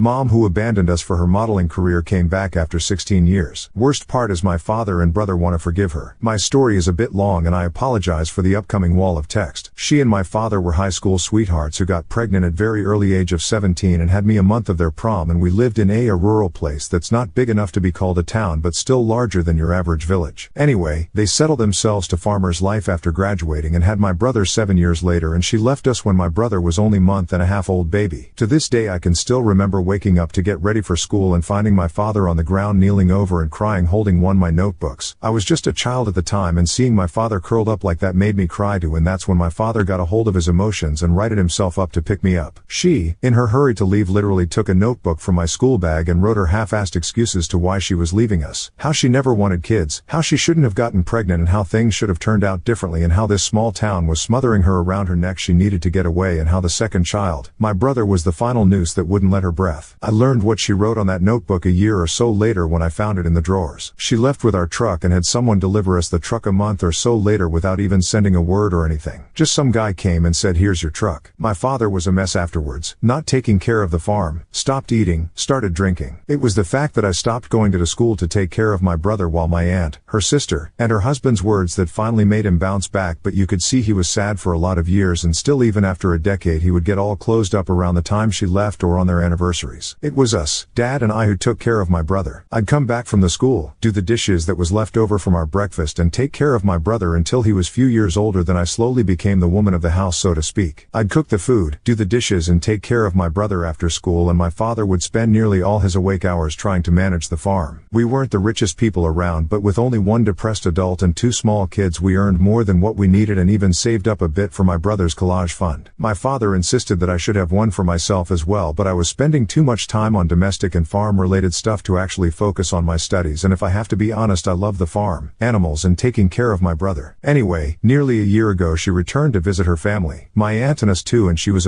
Mom, who abandoned us for her modeling career, came back after 16 years. Worst part is my father and brother want to forgive her. My story is a bit long and I apologize for the upcoming wall of text. She and my father were high school sweethearts who got pregnant at very early age of 17 and had me a month of their prom, and we lived in a rural place that's not big enough to be called a town but still larger than your average village. Anyway, they settled themselves to farmer's life after graduating and had my brother 7 years later, and she left us when my brother was only month and a half old baby. To this day I can still remember waking up to get ready for school and finding my father on the ground kneeling over and crying, holding one of my notebooks. I was just a child at the time, and seeing my father curled up like that made me cry too, and that's when my father got a hold of his emotions and righted himself up to pick me up. She, in her hurry to leave, literally took a notebook from my school bag and wrote her half-assed excuses to why she was leaving us. How she never wanted kids, how she shouldn't have gotten pregnant, and how things should have turned out differently, and how this small town was smothering her around her neck. She needed to get away, and how the second child, my brother, was the final noose that wouldn't let her breath. I learned what she wrote on that notebook a year or so later when I found it in the drawers. She left with our truck and had someone deliver us the truck a month or so later without even sending a word or anything. Just some guy came and said, "Here's your truck." My father was a mess afterwards, not taking care of the farm, stopped eating, started drinking. It was the fact that I stopped going to school to take care of my brother while my aunt, her sister, and her husband's words that finally made him bounce back. But you could see he was sad for a lot of years, and still even after a decade he would get all closed up around the time she left or on their anniversaries. It was us, Dad and I, who took care of my brother. I'd come back from the school, do the dishes that was left over from our breakfast, and take care of my brother until he was few years older. Then I slowly became the woman of the house, so to speak. I'd cook the food, do the dishes, and take care of my brother after school, and my father would spend nearly all his awake hours trying to manage the farm. We weren't the richest people around, but with only one depressed adult and two small kids, we earned more than what we needed and even saved up a bit for my brother's college fund. My father insisted that I should have one for myself as well, but I was spending too much time on domestic and farm-related stuff to actually focus on my studies, and if I have to be honest, I love the farm, animals, and taking care of my brother. Anyway, nearly a year ago she returned to visit her family, my aunt and us too, and she was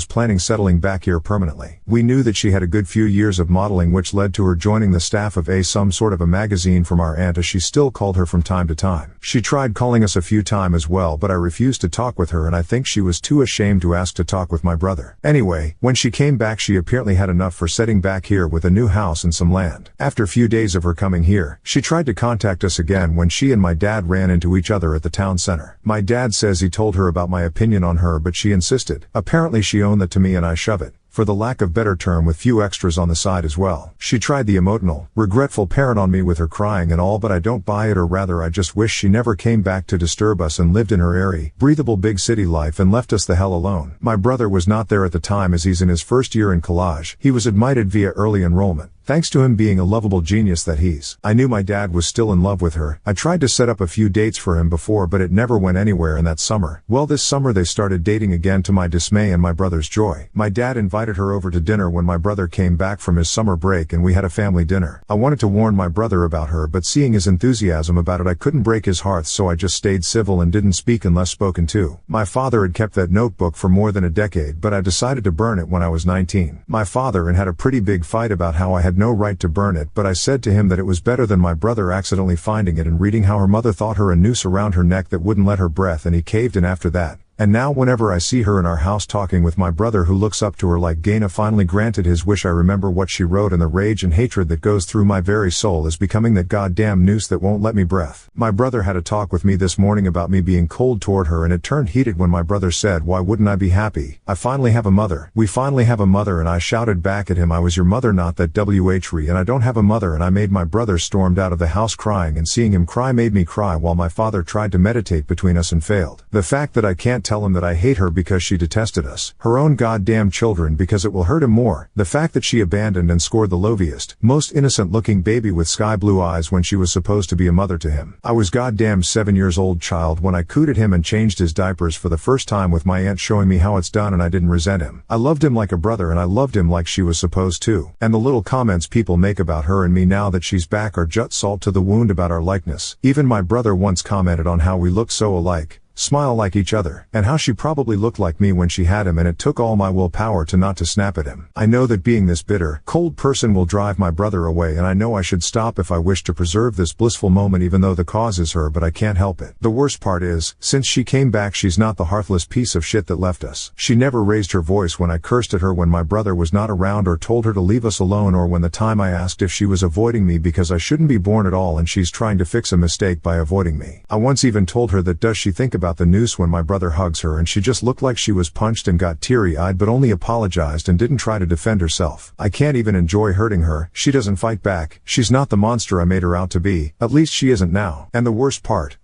planning settling back here permanently. We knew that she had a good few years of modeling, which led to her joining the staff of some sort of a magazine from our aunt, as she still called her from time to time. She tried calling us a few times as well, but I refused to talk with her, and I think she was too ashamed to ask to talk with my brother. Anyway, when she came back, she apparently had enough for setting back here with a new house and some land. After a few days of her coming here, she tried to contact us again when she and my dad ran into each other at the town center. My dad says he told her about my opinion on her, but she insisted. Apparently she owned that to me, and I shove it, for the lack of better term, with few extras on the side as well. She tried the emotional, regretful parent on me with her crying and all, but I don't buy it, or rather I just wish she never came back to disturb us and lived in her airy, breathable big city life and left us the hell alone. My brother was not there at the time, as he's in his first year in college. He was admitted via early enrollment. Thanks to him being a lovable genius that he's. I knew my dad was still in love with her. I tried to set up a few dates for him before, but it never went anywhere. And that summer, well, this summer they started dating again, to my dismay and my brother's joy. My dad invited her over to dinner when my brother came back from his summer break, and we had a family dinner. I wanted to warn my brother about her, but seeing his enthusiasm about it, I couldn't break his heart, so I just stayed civil and didn't speak unless spoken to. My father had kept that notebook for more than a decade, but I decided to burn it when I was 19. My father and had a pretty big fight about how I had no right to burn it, but I said to him that it was better than my brother accidentally finding it and reading how her mother thought her a noose around her neck that wouldn't let her breath, and he caved in after that. And now whenever I see her in our house talking with my brother, who looks up to her like Gaina finally granted his wish, I remember what she wrote, and the rage and hatred that goes through my very soul is becoming that goddamn noose that won't let me breath. My brother had a talk with me this morning about me being cold toward her, and it turned heated when my brother said, "Why wouldn't I be happy? I finally have a mother. We finally have a mother." And I shouted back at him, "I was your mother, not that WHRE, and I don't have a mother." And I made my brother stormed out of the house crying, and seeing him cry made me cry, while my father tried to meditate between us and failed. The fact that I can't tell him that I hate her because she detested us, her own goddamn children, because it will hurt him more. The fact that she abandoned and scored the loviest, most innocent looking baby with sky blue eyes when she was supposed to be a mother to him. I was goddamn 7 years old child when I cooted him and changed his diapers for the first time, with my aunt showing me how it's done, and I didn't resent him. I loved him like a brother, and I loved him like she was supposed to. And the little comments people make about her and me now that she's back are just salt to the wound about our likeness. Even my brother once commented on how we look so alike. smile like each other, and how she probably looked like me when she had him, and it took all my willpower to not to snap at him. I know that being this bitter, cold person will drive my brother away, and I know I should stop if I wish to preserve this blissful moment, even though the cause is her, but I can't help it. The worst part is, since she came back, she's not the heartless piece of shit that left us. She never raised her voice when I cursed at her when my brother was not around, or told her to leave us alone, or when the time I asked if she was avoiding me because I shouldn't be born at all and she's trying to fix a mistake by avoiding me. I once even told her that does she think about the noose when my brother hugs her, and she just looked like she was punched and got teary-eyed, but only apologized and didn't try to defend herself. I can't even enjoy hurting her. She doesn't fight back. She's not the monster I made her out to be. At least she isn't now. And the worst part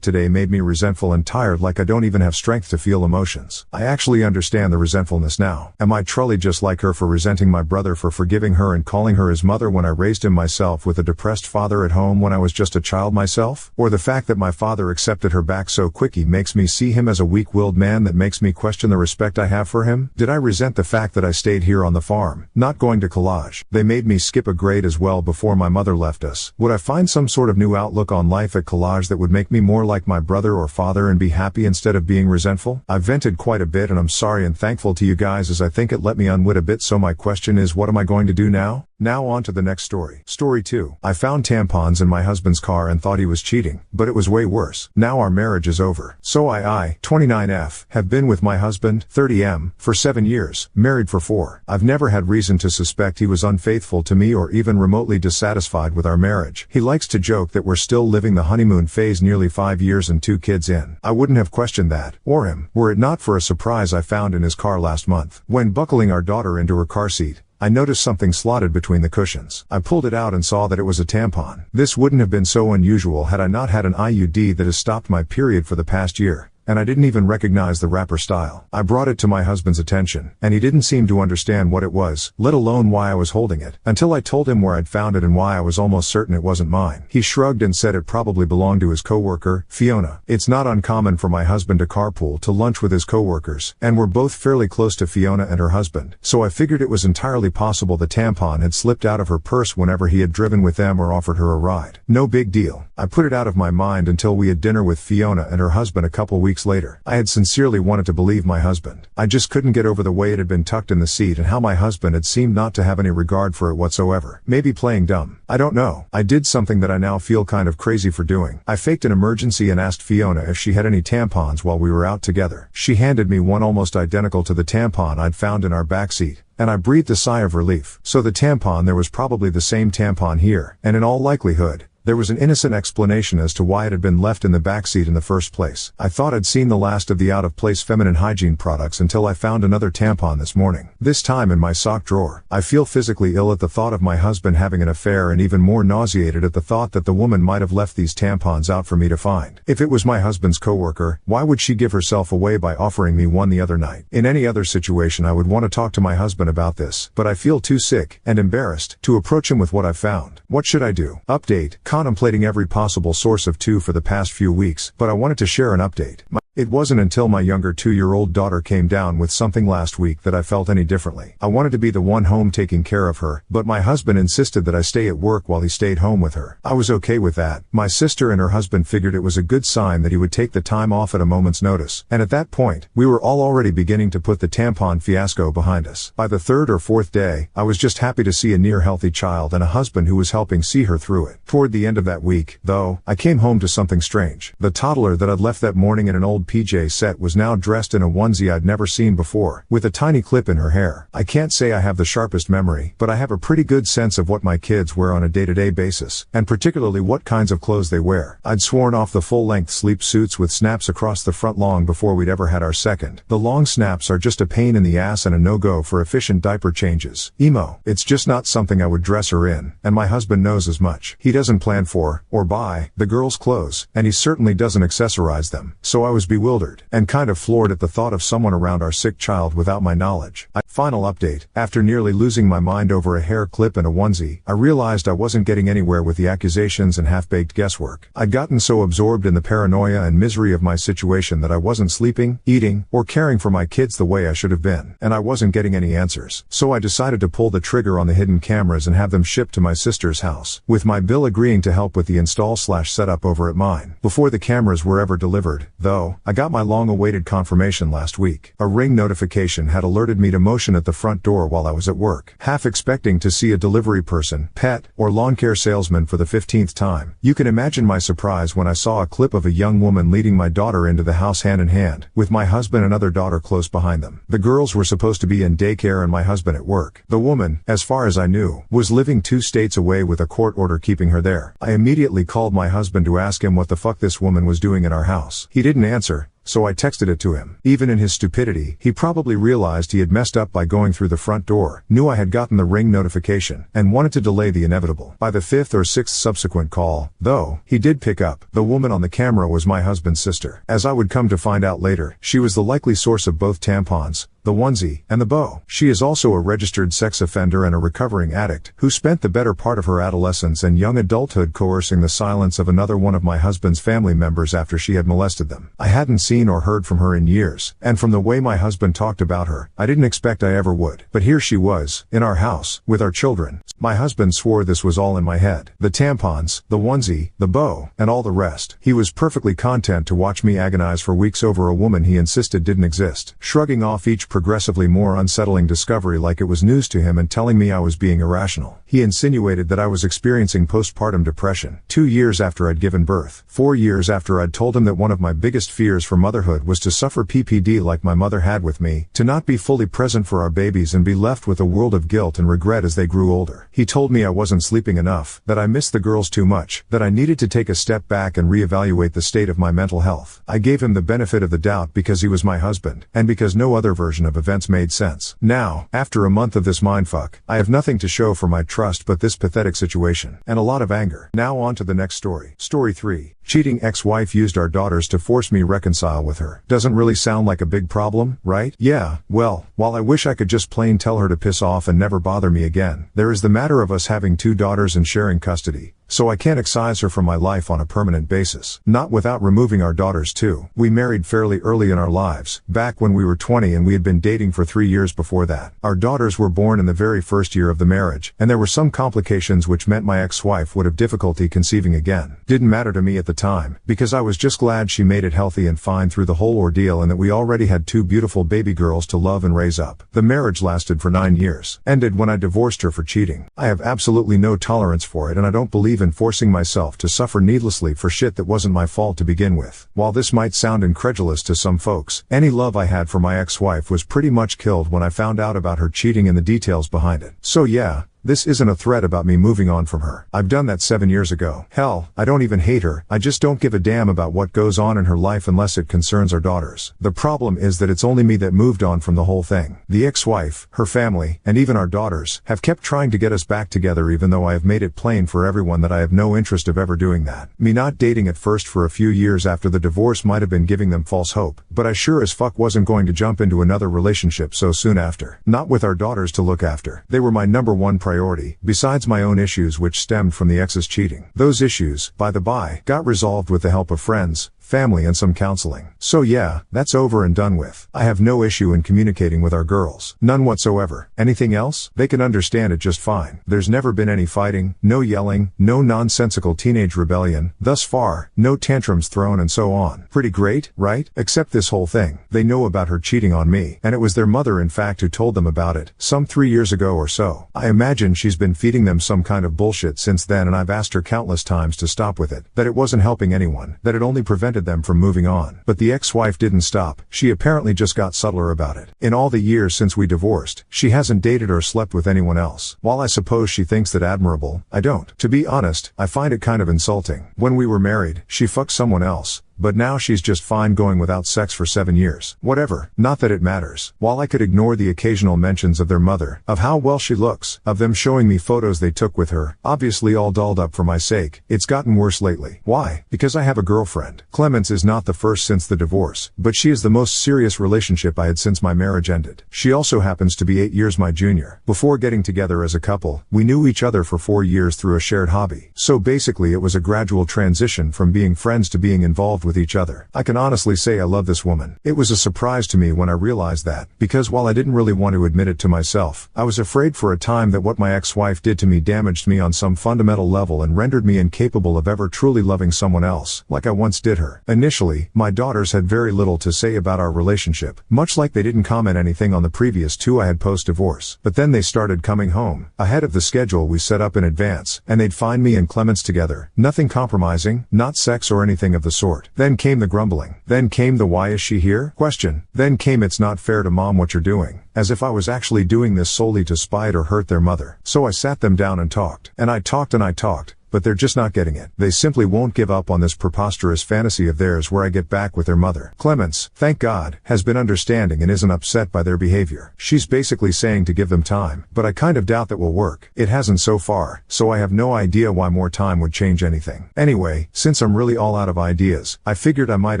today made me resentful and tired, like I don't even have strength to feel emotions. I actually understand the resentfulness now. Am I truly just like her for resenting my brother for forgiving her and calling her his mother when I raised him myself with a depressed father at home when I was just a child myself? Or the fact that my father accepted her back so quickly makes me see him as a weak-willed man that makes me question the respect I have for him? Did I resent the fact that I stayed here on the farm, not going to college? They made me skip a grade as well before my mother left us. Would I find some sort of new outlook on life at college that would make me more like my brother or father and be happy instead of being resentful? I've vented quite a bit, and I'm sorry and thankful to you guys, as I think it let me unwit a bit. So my question is, what am I going to do now? Now on to the next story. Story 2. I found tampons in my husband's car and thought he was cheating, but it was way worse. Now our marriage is over. So I, 29F, have been with my husband, 30M, for 7 years, married for 4. I've never had reason to suspect he was unfaithful to me or even remotely dissatisfied with our marriage. He likes to joke that we're still living the honeymoon phase nearly 5 years and 2 kids in. I wouldn't have questioned that, or him, were it not for a surprise I found in his car last month. When buckling our daughter into her car seat, I noticed something slotted between the cushions. I pulled it out and saw that it was a tampon. This wouldn't have been so unusual had I not had an IUD that has stopped my period for the past year, and I didn't even recognize the wrapper style. I brought it to my husband's attention, and he didn't seem to understand what it was, let alone why I was holding it, until I told him where I'd found it and why I was almost certain it wasn't mine. He shrugged and said it probably belonged to his coworker, Fiona. It's not uncommon for my husband to carpool to lunch with his coworkers, and we're both fairly close to Fiona and her husband, so I figured it was entirely possible the tampon had slipped out of her purse whenever he had driven with them or offered her a ride. No big deal. I put it out of my mind until we had dinner with Fiona and her husband a couple weeks later. I had sincerely wanted to believe my husband. I just couldn't get over the way it had been tucked in the seat and how my husband had seemed not to have any regard for it whatsoever. Maybe playing dumb. I don't know. I did something that I now feel kind of crazy for doing. I faked an emergency and asked Fiona if she had any tampons while we were out together. She handed me one almost identical to the tampon I'd found in our backseat, and I breathed a sigh of relief. So the tampon, there was probably the same tampon here, and in all likelihood, there was an innocent explanation as to why it had been left in the backseat in the first place. I thought I'd seen the last of the out-of-place feminine hygiene products until I found another tampon this morning. This time in my sock drawer. I feel physically ill at the thought of my husband having an affair, and even more nauseated at the thought that the woman might have left these tampons out for me to find. If it was my husband's coworker, why would she give herself away by offering me one the other night? In any other situation I would want to talk to my husband about this, but I feel too sick and embarrassed to approach him with what I've found. What should I do? Update. Contemplating every possible source of 2 for the past few weeks, but I wanted to share an update. It wasn't until my younger 2-year-old daughter came down with something last week that I felt any differently. I wanted to be the one home taking care of her, but my husband insisted that I stay at work while he stayed home with her. I was okay with that. My sister and her husband figured it was a good sign that he would take the time off at a moment's notice, and at that point, we were all already beginning to put the tampon fiasco behind us. By the 3rd or 4th day, I was just happy to see a near-healthy child and a husband who was helping see her through it. Toward the end of that week, though, I came home to something strange. The toddler that I'd left that morning in an old PJ set was now dressed in a onesie I'd never seen before, with a tiny clip in her hair. I can't say I have the sharpest memory, but I have a pretty good sense of what my kids wear on a day-to-day basis, and particularly what kinds of clothes they wear. I'd sworn off the full-length sleep suits with snaps across the front long before we'd ever had our second. The long snaps are just a pain in the ass and a no-go for efficient diaper changes. Emo. It's just not something I would dress her in, and my husband knows as much. He doesn't plan for, or buy, the girls' clothes, and he certainly doesn't accessorize them, so I was bewildered, and kind of floored at the thought of someone around our sick child without my knowledge. Final update. After nearly losing my mind over a hair clip and a onesie, I realized I wasn't getting anywhere with the accusations and half-baked guesswork. I'd gotten so absorbed in the paranoia and misery of my situation that I wasn't sleeping, eating, or caring for my kids the way I should have been, and I wasn't getting any answers. So I decided to pull the trigger on the hidden cameras and have them shipped to my sister's house, with my bill agreeing to help with the install/setup over at mine. Before the cameras were ever delivered, though, I got my long-awaited confirmation last week. A Ring notification had alerted me to motion at the front door while I was at work, half expecting to see a delivery person, pet, or lawn care salesman for the 15th time. You can imagine my surprise when I saw a clip of a young woman leading my daughter into the house hand in hand, with my husband and other daughter close behind them. The girls were supposed to be in daycare and my husband at work. The woman, as far as I knew, was living 2 states away with a court order keeping her there. I immediately called my husband to ask him what the fuck this woman was doing in our house. He didn't answer, so I texted it to him. Even in his stupidity, he probably realized he had messed up by going through the front door, knew I had gotten the Ring notification, and wanted to delay the inevitable. By the 5th or 6th subsequent call, though, he did pick up. The woman on the camera was my husband's sister. As I would come to find out later, she was the likely source of both tampons, the onesie, and the bow. She is also a registered sex offender and a recovering addict, who spent the better part of her adolescence and young adulthood coercing the silence of another one of my husband's family members after she had molested them. I hadn't seen or heard from her in years, and from the way my husband talked about her, I didn't expect I ever would. But here she was, in our house, with our children. My husband swore this was all in my head. The tampons, the onesie, the bow, and all the rest. He was perfectly content to watch me agonize for weeks over a woman he insisted didn't exist, shrugging off each progressively more unsettling discovery like it was news to him and telling me I was being irrational. He insinuated that I was experiencing postpartum depression, 2 years after I'd given birth, 4 years after I'd told him that one of my biggest fears for motherhood was to suffer PPD like my mother had with me, to not be fully present for our babies and be left with a world of guilt and regret as they grew older. He told me I wasn't sleeping enough, that I missed the girls too much, that I needed to take a step back and reevaluate the state of my mental health. I gave him the benefit of the doubt because he was my husband, and because no other version of events made sense. Now, after a month of this mindfuck, I have nothing to show for my trust but this pathetic situation, and a lot of anger. Now on to the next story. Story 3. Cheating ex-wife used our daughters to force me reconcile with her. Doesn't really sound like a big problem, right? Yeah, well, while I wish I could just plain tell her to piss off and never bother me again, there is the matter of us having 2 daughters and sharing custody. So I can't excise her from my life on a permanent basis. Not without removing our daughters too. We married fairly early in our lives, back when we were 20, and we had been dating for 3 years before that. Our daughters were born in the very first year of the marriage, and there were some complications which meant my ex-wife would have difficulty conceiving again. Didn't matter to me at the time, because I was just glad she made it healthy and fine through the whole ordeal and that we already had 2 beautiful baby girls to love and raise up. The marriage lasted for 9 years. Ended when I divorced her for cheating. I have absolutely no tolerance for it, and I don't believe in forcing myself to suffer needlessly for shit that wasn't my fault to begin with. While this might sound incredulous to some folks, any love I had for my ex-wife was pretty much killed when I found out about her cheating and the details behind it. So yeah, this isn't a threat about me moving on from her. I've done that 7 years ago. Hell, I don't even hate her, I just don't give a damn about what goes on in her life unless it concerns our daughters. The problem is that it's only me that moved on from the whole thing. The ex-wife, her family, and even our daughters, have kept trying to get us back together even though I have made it plain for everyone that I have no interest of ever doing that. Me not dating at first for a few years after the divorce might have been giving them false hope, but I sure as fuck wasn't going to jump into another relationship so soon after. Not with our daughters to look after. They were my number one priority, besides my own issues which stemmed from the ex's cheating. Those issues, by the by, got resolved with the help of friends, family, and some counseling. So yeah, that's over and done with. I have no issue in communicating with our girls. None whatsoever. Anything else? They can understand it just fine. There's never been any fighting, no yelling, no nonsensical teenage rebellion, thus far, no tantrums thrown, and so on. Pretty great, right? Except this whole thing. They know about her cheating on me, and it was their mother in fact who told them about it, some 3 years ago or so. I imagine she's been feeding them some kind of bullshit since then, and I've asked her countless times to stop with it, that it wasn't helping anyone, that it only prevented them from moving on. But the ex-wife didn't stop. She apparently just got subtler about it. In all the years since we divorced, she hasn't dated or slept with anyone else. While I suppose she thinks that admirable, I don't. To be honest, I find it kind of insulting. When we were married, she fucked someone else, but now she's just fine going without sex for 7 years. Whatever, not that it matters. While I could ignore the occasional mentions of their mother, of how well she looks, of them showing me photos they took with her, obviously all dolled up for my sake, it's gotten worse lately. Why? Because I have a girlfriend. Clemence is not the first since the divorce, but she is the most serious relationship I had since my marriage ended. She also happens to be 8 years my junior. Before getting together as a couple, we knew each other for 4 years through a shared hobby. So basically it was a gradual transition from being friends to being involved with each other. I can honestly say I love this woman. It was a surprise to me when I realized that, because while I didn't really want to admit it to myself, I was afraid for a time that what my ex-wife did to me damaged me on some fundamental level and rendered me incapable of ever truly loving someone else, like I once did her. Initially, my daughters had very little to say about our relationship, much like they didn't comment anything on the previous 2 I had post-divorce. But then they started coming home, ahead of the schedule we set up in advance, and they'd find me and Clemence together. Nothing compromising, not sex or anything of the sort. Then came the grumbling. Then came the "why is she here?" question. Then came "it's not fair to mom what you're doing," as if I was actually doing this solely to spite or hurt their mother. So I sat them down and talked. And I talked and I talked. But they're just not getting it. They simply won't give up on this preposterous fantasy of theirs where I get back with their mother. Clemence, thank God, has been understanding and isn't upset by their behavior. She's basically saying to give them time, but I kind of doubt that will work. It hasn't so far, so I have no idea why more time would change anything. Anyway, since I'm really all out of ideas, I figured I might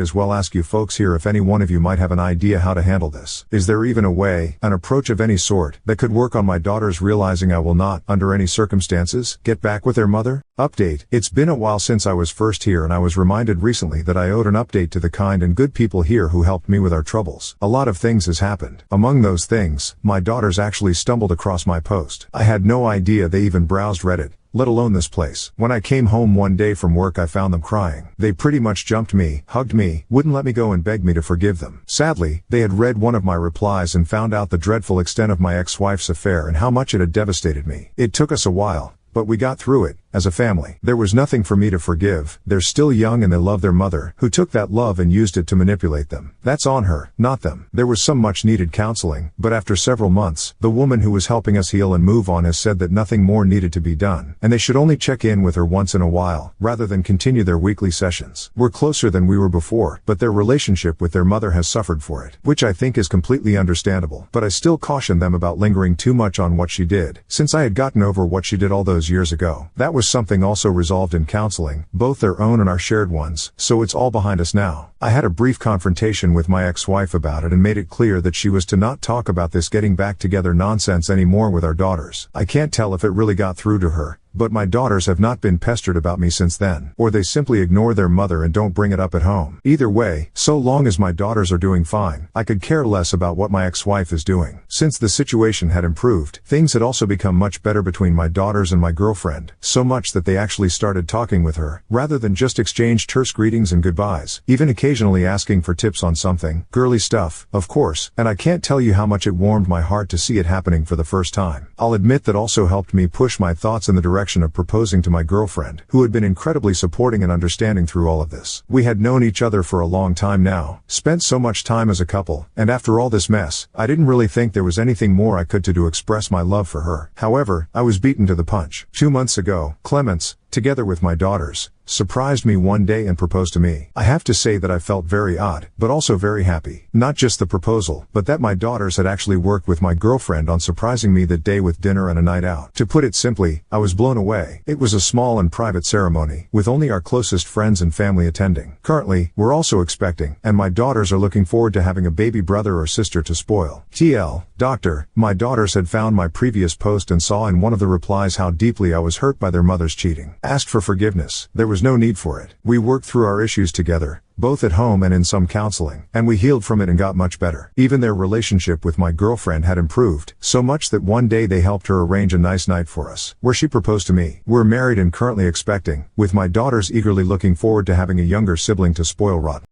as well ask you folks here if any one of you might have an idea how to handle this. Is there even a way, an approach of any sort, that could work on my daughters realizing I will not, under any circumstances, get back with their mother? Update. It's been a while since I was first here and I was reminded recently that I owed an update to the kind and good people here who helped me with our troubles. A lot of things has happened. Among those things, my daughters actually stumbled across my post. I had no idea they even browsed Reddit, let alone this place. When I came home one day from work I found them crying. They pretty much jumped me, hugged me, wouldn't let me go and begged me to forgive them. Sadly, they had read one of my replies and found out the dreadful extent of my ex-wife's affair and how much it had devastated me. It took us a while, but we got through it, as a family. There was nothing for me to forgive. They're still young and they love their mother, who took that love and used it to manipulate them. That's on her, not them. There was some much needed counseling, but after several months, the woman who was helping us heal and move on has said that nothing more needed to be done, and they should only check in with her once in a while, rather than continue their weekly sessions. We're closer than we were before, but their relationship with their mother has suffered for it, which I think is completely understandable, but I still caution them about lingering too much on what she did, since I had gotten over what she did all those years ago. That was something also resolved in counseling, both their own and our shared ones, so it's all behind us now. I had a brief confrontation with my ex-wife about it and made it clear that she was to not talk about this getting back together nonsense anymore with our daughters. I can't tell if it really got through to her, but my daughters have not been pestered about me since then, or they simply ignore their mother and don't bring it up at home. Either way, so long as my daughters are doing fine, I could care less about what my ex-wife is doing. Since the situation had improved, things had also become much better between my daughters and my girlfriend, so much that they actually started talking with her, rather than just exchange terse greetings and goodbyes, even occasionally asking for tips on something, girly stuff, of course, and I can't tell you how much it warmed my heart to see it happening for the first time. I'll admit that also helped me push my thoughts in the direction of proposing to my girlfriend, who had been incredibly supporting and understanding through all of this. We had known each other for a long time now, spent so much time as a couple, and after all this mess, I didn't really think there was anything more I could do to express my love for her. However, I was beaten to the punch. 2 months ago, Clemence, together with my daughters, surprised me one day and proposed to me. I have to say that I felt very odd, but also very happy. Not just the proposal, but that my daughters had actually worked with my girlfriend on surprising me that day with dinner and a night out. To put it simply, I was blown away. It was a small and private ceremony, with only our closest friends and family attending. Currently, we're also expecting, and my daughters are looking forward to having a baby brother or sister to spoil. TL, Doctor, my daughters had found my previous post and saw in one of the replies how deeply I was hurt by their mother's cheating. Asked for forgiveness. There was no need for it. We worked through our issues together, both at home and in some counseling, and we healed from it and got much better. Even their relationship with my girlfriend had improved, so much that one day they helped her arrange a nice night for us, where she proposed to me. We're married and currently expecting, with my daughters eagerly looking forward to having a younger sibling to spoil rotten.